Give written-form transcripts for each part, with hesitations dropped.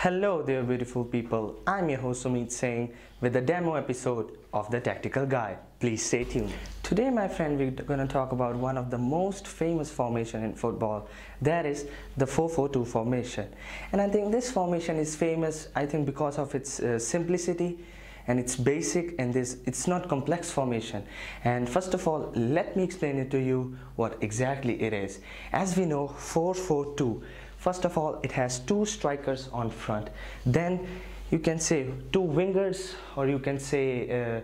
Hello there beautiful people, I'm your host Sumeet Singh with a demo episode of The Tactical Guide. Please stay tuned. Today my friend, we're going to talk about one of the most famous formation in football, that is the 4-4-2 formation. And I think this formation is famous because of its simplicity and it's basic, and it's not complex formation. And first of all, let me explain it to you what exactly it is. As we know, 4-4-2, first of all, it has two strikers on front, then you can say two wingers, or you can say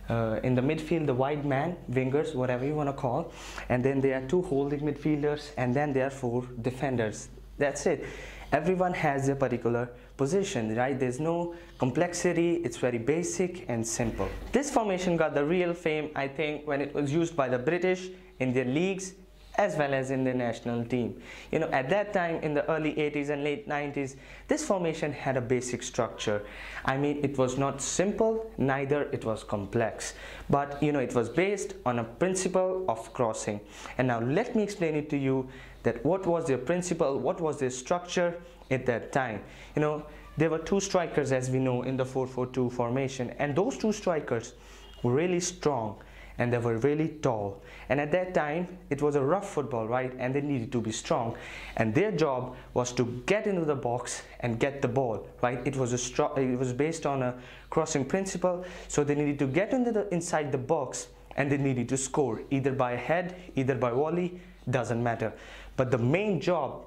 in the midfield the wide man, wingers, whatever you want to call, and then there are two holding midfielders, and then there are four defenders. That's it. Everyone has a particular position, right? There's no complexity, it's very basic and simple. This formation got the real fame, I think, when it was used by the British in their leagues as well as in the national team. You know, at that time in the early 80s and late 90s, this formation had a basic structure. I mean, it was not simple, neither it was complex, but you know, it was based on a principle of crossing. And now let me explain it to you that what was their principle, what was their structure at that time. You know, there were two strikers, as we know, in the 4-4-2 formation, and those two strikers were really strong and they were really tall, and at that time it was a rough football, right? And they needed to be strong, and their job was to get into the box and get the ball, right? It was based on a crossing principle, so they needed to get inside the box and they needed to score, either by head, either by volley, doesn't matter. But the main job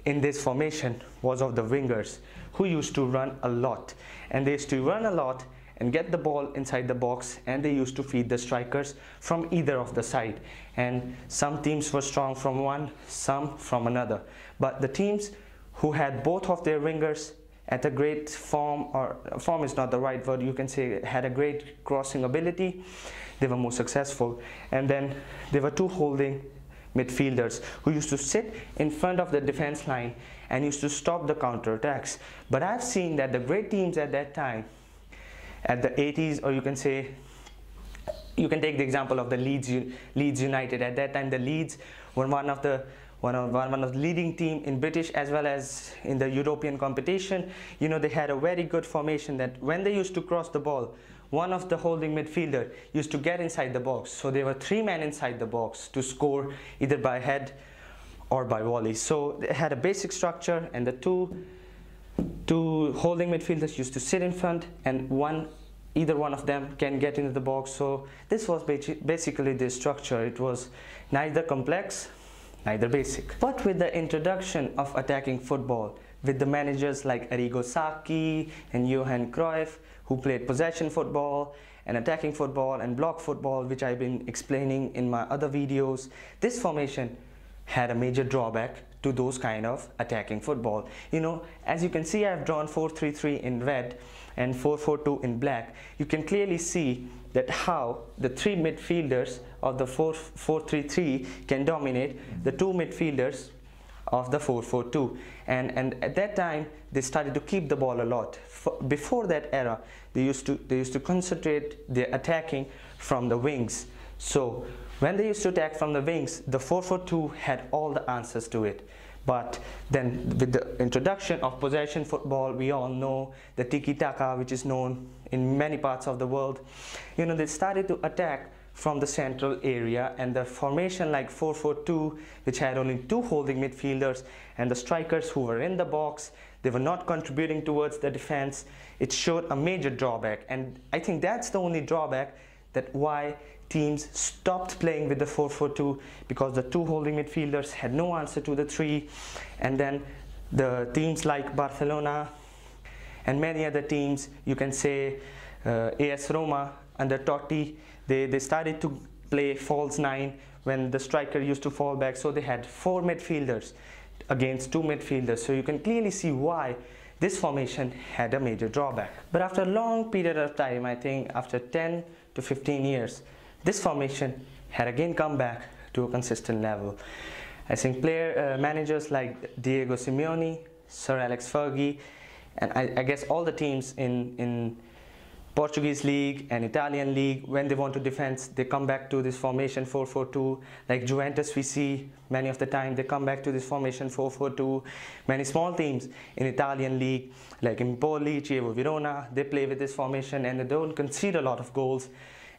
in this formation was of the wingers, who used to run a lot, and they used to run a lot and get the ball inside the box, and they used to feed the strikers from either of the side. And some teams were strong from one, some from another, but the teams who had both of their wingers at a great form, or form is not the right word, you can say had a great crossing ability, they were more successful. And then there were two holding midfielders who used to sit in front of the defense line and used to stop the counter-attacks. But I've seen that the great teams at that time, at the 80s, or you can say, you can take the example of the Leeds United. At that time, the Leeds were one of the leading team in British as well as in the European competition. You know, they had a very good formation that when they used to cross the ball, one of the holding midfielder used to get inside the box. So there were three men inside the box to score either by head or by volley. So they had a basic structure, and the two holding midfielders used to sit in front, and either one of them can get into the box. So this was basically the structure. It was neither complex, neither basic. But with the introduction of attacking football, with the managers like Arrigo Sacchi and Johan Cruyff, who played possession football and attacking football and block football, which I've been explaining in my other videos, this formation had a major drawback to those kind of attacking football. You know, as you can see, I've drawn 4-3-3 in red and 4-4-2 in black. You can clearly see that how the three midfielders of the 4-4-3 can dominate the two midfielders of the 4-4-2, and at that time they started to keep the ball a lot. Before that era, they used to concentrate their attacking from the wings. So when they used to attack from the wings, the 4-4-2 had all the answers to it. But then with the introduction of possession football, we all know the tiki-taka, which is known in many parts of the world, you know, they started to attack from the central area, and the formation like 4-4-2, which had only two holding midfielders and the strikers who were in the box, they were not contributing towards the defense. It showed a major drawback, and I think that's the only drawback that why teams stopped playing with the 4-4-2, because the two holding midfielders had no answer to the three. And then the teams like Barcelona and many other teams, you can say AS Roma under Totti, they started to play false nine when the striker used to fall back. So they had four midfielders against two midfielders. So you can clearly see why this formation had a major drawback. But after a long period of time, I think after 10 to 15 years, this formation had again come back to a consistent level. I think managers like Diego Simeone, Sir Alex Fergie, and I guess all the teams in Portuguese league and Italian league, when they want to defend, they come back to this formation 4-4-2. Like Juventus, we see many of the time they come back to this formation 4-4-2. Many small teams in Italian league, like Empoli, Chievo Verona, they play with this formation and they don't concede a lot of goals.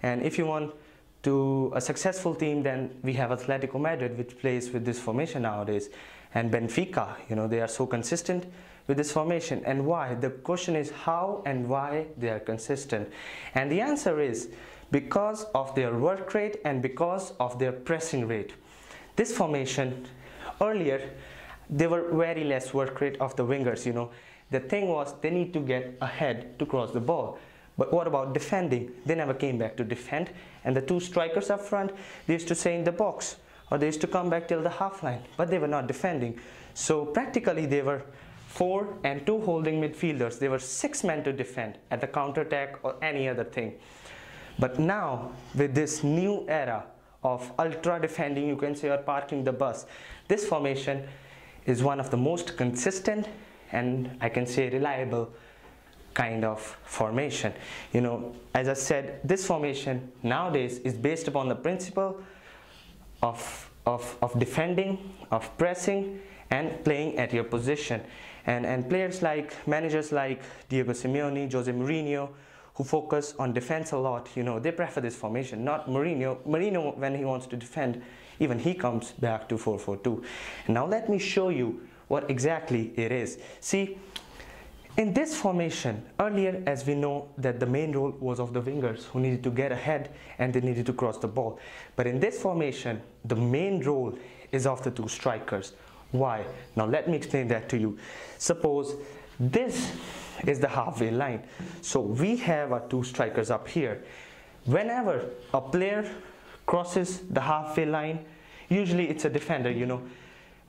And if you want to a successful team, then we have Atletico Madrid, which plays with this formation nowadays, and Benfica. They are so consistent with this formation. And why? The question is how and why they are consistent. And the answer is because of their work rate and because of their pressing rate. This formation, earlier, they were very less work rate of the wingers. The thing was they need to get ahead to cross the ball. But what about defending? They never came back to defend. And the two strikers up front, they used to stay in the box, or they used to come back till the half line, but they were not defending. So practically they were 4 and 2 holding midfielders. There were 6 men to defend at the counter-attack or any other thing. But now, with this new era of ultra defending, you can say, or parking the bus, this formation is one of the most consistent and I can say reliable kind of formation. As I said, this formation nowadays is based upon the principle of defending, of pressing, and playing at your position. And players like, managers like Diego Simeone, Jose Mourinho, who focus on defense a lot, they prefer this formation, not Mourinho. Mourinho, when he wants to defend, even he comes back to 4-4-2. And now let me show you what exactly it is. See, in this formation, earlier, as we know, that the main role was of the wingers who needed to get ahead and they needed to cross the ball. But in this formation, the main role is of the two strikers. Why? Now let me explain that to you. Suppose this is the halfway line. So we have our two strikers up here. Whenever a player crosses the halfway line, usually it's a defender,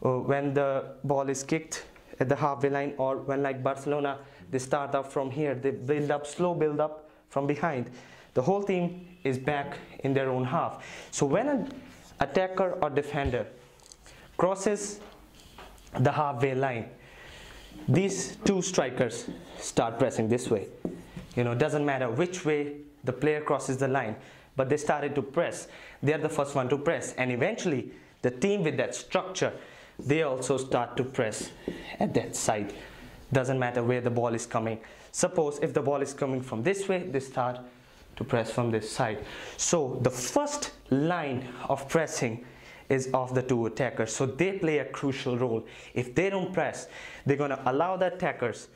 when the ball is kicked at the halfway line, or when, like Barcelona, they start up from here, they build up, slow build up from behind. The whole team is back in their own half. So when an attacker or defender crosses the halfway line, these two strikers start pressing this way. Doesn't matter which way the player crosses the line, but they started to press. They are the first one to press, and eventually the team with that structure, they also start to press at that side. Doesn't matter where the ball is coming. Suppose if the ball is coming from this way, they start to press from this side. So the first line of pressing is of the two attackers. So they play a crucial role. If they don't press, they're going to allow the attackers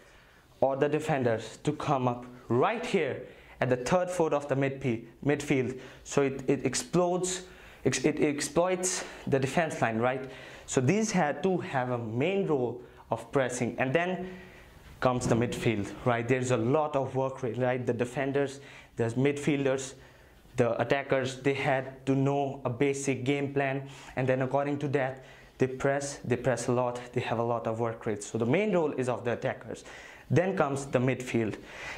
or the defenders to come up right here at the third foot of the midfield. So it exploits the defense line, right? So these two have a main role of pressing, and then comes the midfield, right? There's a lot of work rate, right? The defenders, the midfielders, the attackers, they had to know a basic game plan, and then according to that, they press a lot, they have a lot of work rate. So the main role is of the attackers. Then comes the midfield.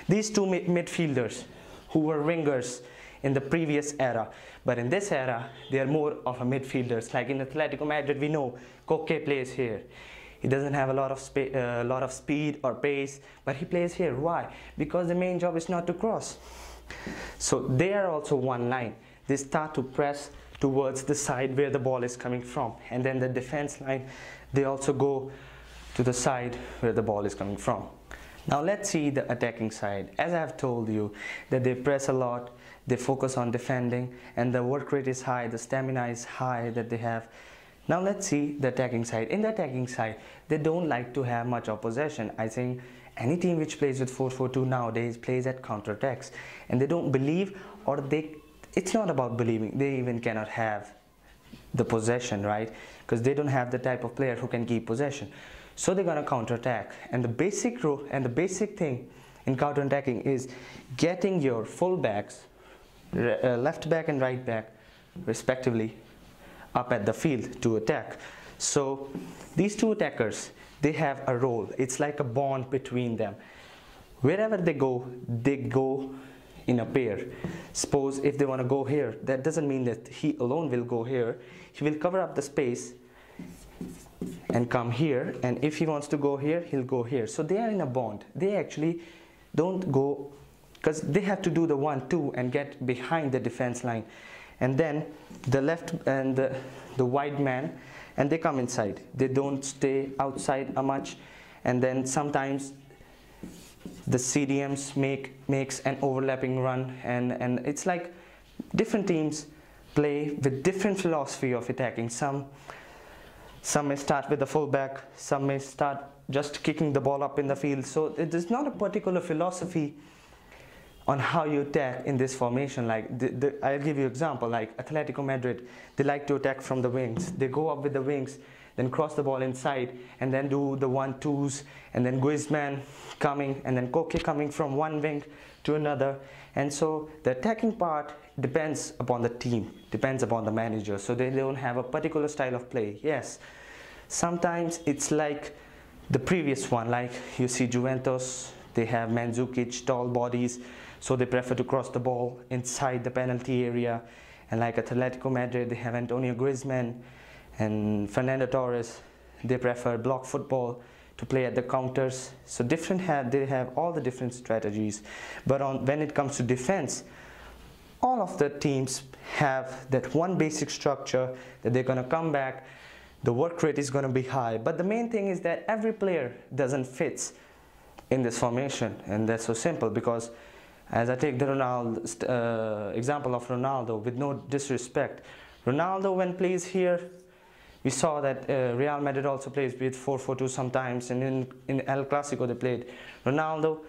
These two midfielders who were wingers in the previous era, but in this era they are more of a midfielders. Like in Atletico Madrid, we know Koke plays here. He doesn't have a lot of speed or pace, but he plays here. Why? Because the main job is not to cross. So they are also one line. They start to press towards the side where the ball is coming from, and then the defense line, they also go to the side where the ball is coming from. Now let's see the attacking side. As I have told you that they press a lot, they focus on defending, and the work rate is high, the stamina is high that they have. Now let's see the attacking side. In the attacking side, they don't like to have much of possession. I think any team which plays with 4-4-2 nowadays plays at counter-attacks, and they don't believe, or it's not about believing, they even cannot have the possession, right? Because they don't have the type of player who can keep possession. So they're going to counter-attack, and the basic rule and the basic thing in counter-attacking is getting your full-backs, left back and right back respectively, up at the field to attack. So these two attackers, they have a role. It's like a bond between them. Wherever they go in a pair. Suppose if they want to go here, that doesn't mean that he alone will go here. He will cover up the space and come here, and if he wants to go here, he'll go here. So they are in a bond. They actually don't go because they have to do the 1-2 and get behind the defense line, and then the left and the wide man, and they come inside. They don't stay outside much, and then sometimes the CDMs makes an overlapping run, and it's like different teams play with different philosophy of attacking. Some may start with the fullback, some may start just kicking the ball up in the field. So it is not a particular philosophy on how you attack in this formation. Like I'll give you an example, like Atletico Madrid, they like to attack from the wings. They go up with the wings, then cross the ball inside, and then do the 1-2s, and then Griezmann coming, and then Koke coming from one wing to another. And so the attacking part depends upon the team, depends upon the manager. So they don't have a particular style of play. Yes, sometimes it's like the previous one, like you see Juventus, they have Mandzukic, tall bodies, so they prefer to cross the ball inside the penalty area. And like Atletico Madrid, they have Antonio Griezmann and Fernando Torres, they prefer block football to play at the counters. So they have all the different strategies. But when it comes to defense, all of the teams have that one basic structure that they're going to come back, the work rate is going to be high. But the main thing is that every player doesn't fit in this formation, and that's so simple. Because as I take the example of Ronaldo, with no disrespect, Ronaldo when plays here, we saw that Real Madrid also plays with 4-4-2 sometimes, and in El Clasico they played Ronaldo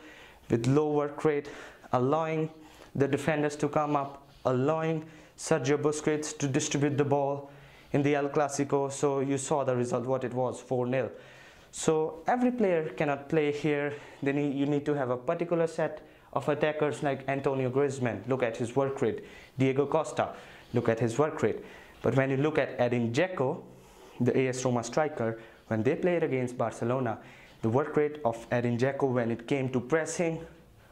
with low work rate, allowing the defenders to come up, allowing Sergio Busquets to distribute the ball in the El Clasico. So you saw the result, what it was, 4-0. So every player cannot play here. You need to have a particular set of attackers like Antonio Griezmann. Look at his work rate. Diego Costa, look at his work rate. But when you look at Edin Dzeko, the AS Roma striker, when they played against Barcelona, the work rate of Edin Dzeko when it came to pressing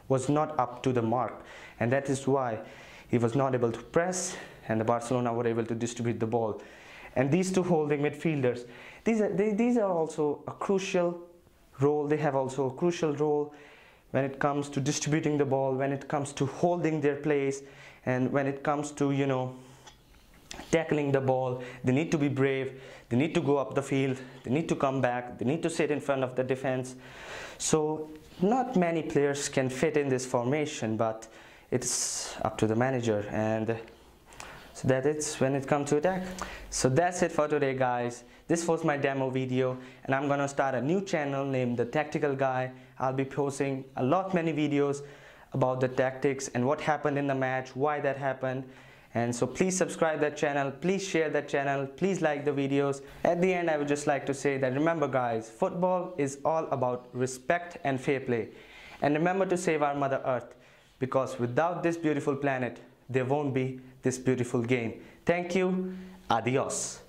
was not up to the mark, and that is why he was not able to press, and the Barcelona were able to distribute the ball. And these two holding midfielders, these are also a crucial role. They have also a crucial role when it comes to distributing the ball, when it comes to holding their place, and when it comes to, you know, tackling the ball. They need to be brave, they need to go up the field, they need to come back, they need to sit in front of the defense. So not many players can fit in this formation, but it's up to the manager. And so that it's when it comes to attack. So that's it for today, guys. This was my demo video, and I'm gonna start a new channel named The Tactical Guy. I'll be posting many videos about the tactics and what happened in the match, why that happened. And so please subscribe that channel, please share that channel, please like the videos. At the end, I would just like to say that remember, guys, football is all about respect and fair play. And remember to save our Mother Earth, because without this beautiful planet, there won't be this beautiful game. Thank you. Adios.